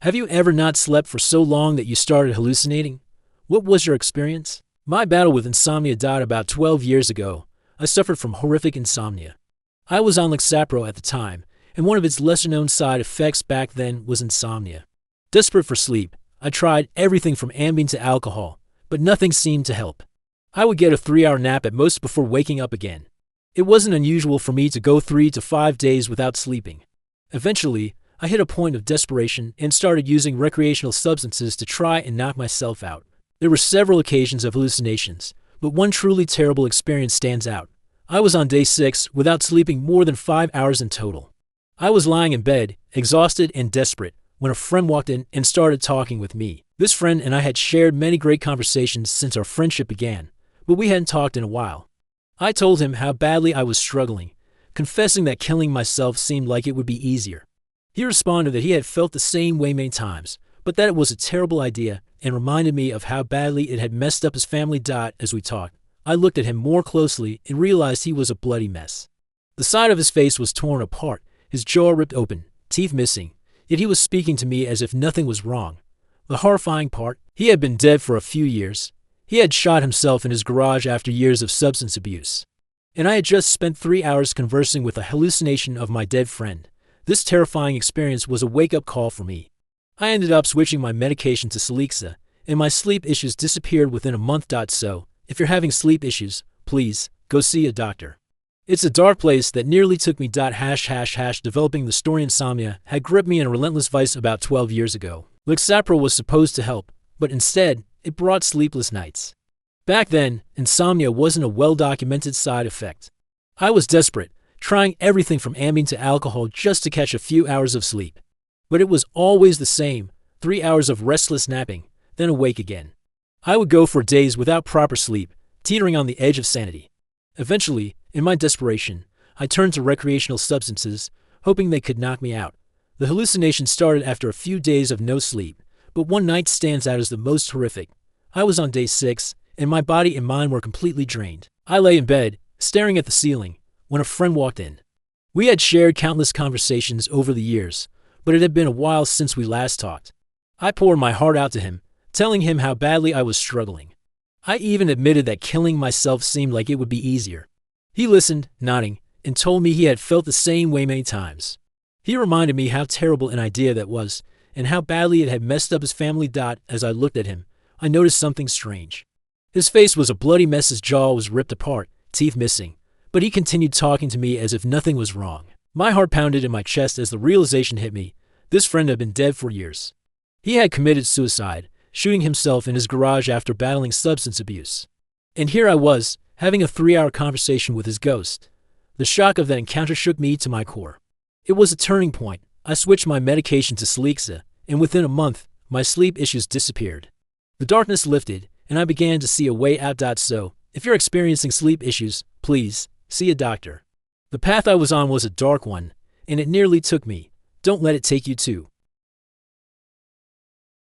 Have you ever not slept for so long that you started hallucinating? What was your experience? My battle with insomnia died about 12 years ago. I suffered from horrific insomnia. I was on Lexapro at the time, and one of its lesser-known side effects back then was insomnia. Desperate for sleep, I tried everything from Ambien to alcohol, but nothing seemed to help. I would get a 3-hour nap at most before waking up again. It wasn't unusual for me to go 3 to 5 days without sleeping. Eventually, I hit a point of desperation and started using recreational substances to try and knock myself out. There were several occasions of hallucinations, but one truly terrible experience stands out. I was on day 6 without sleeping more than 5 hours in total. I was lying in bed, exhausted and desperate, when a friend walked in and started talking with me. This friend and I had shared many great conversations since our friendship began, but we hadn't talked in a while. I told him how badly I was struggling, confessing that killing myself seemed like it would be easier. He responded that he had felt the same way many times, but that it was a terrible idea, and reminded me of how badly it had messed up his family diet as we talked. I looked at him more closely and realized he was a bloody mess. The side of his face was torn apart, his jaw ripped open, teeth missing, yet he was speaking to me as if nothing was wrong. The horrifying part, he had been dead for a few years. He had shot himself in his garage after years of substance abuse. And I had just spent 3 hours conversing with a hallucination of my dead friend. This terrifying experience was a wake-up call for me. I ended up switching my medication to Celexa, and my sleep issues disappeared within a month. So, if you're having sleep issues, please, go see a doctor. It's a dark place that nearly took me. Developing the story insomnia had gripped me in a relentless vice about 12 years ago. Lexapro was supposed to help, but instead, it brought sleepless nights. Back then, insomnia wasn't a well-documented side effect. I was desperate, trying everything from Ambien to alcohol just to catch a few hours of sleep. But it was always the same, 3 hours of restless napping, then awake again. I would go for days without proper sleep, teetering on the edge of sanity. Eventually, in my desperation, I turned to recreational substances, hoping they could knock me out. The hallucination started after a few days of no sleep, but one night stands out as the most horrific. I was on day 6, and my body and mind were completely drained. I lay in bed, staring at the ceiling, when a friend walked in. We had shared countless conversations over the years, but it had been a while since we last talked. I poured my heart out to him, telling him how badly I was struggling. I even admitted that killing myself seemed like it would be easier. He listened, nodding, and told me he had felt the same way many times. He reminded me how terrible an idea that was, and how badly it had messed up his family diet. As I looked at him, I noticed something strange. His face was a bloody mess, his jaw was ripped apart, teeth missing, but he continued talking to me as if nothing was wrong. My heart pounded in my chest as the realization hit me. This friend had been dead for years. He had committed suicide, shooting himself in his garage after battling substance abuse. And here I was, having a 3-hour conversation with his ghost. The shock of that encounter shook me to my core. It was a turning point. I switched my medication to Celexa, and within a month, my sleep issues disappeared. The darkness lifted, and I began to see a way out. So, if you're experiencing sleep issues, please, see a doctor. The path I was on was a dark one, and it nearly took me. Don't let it take you too.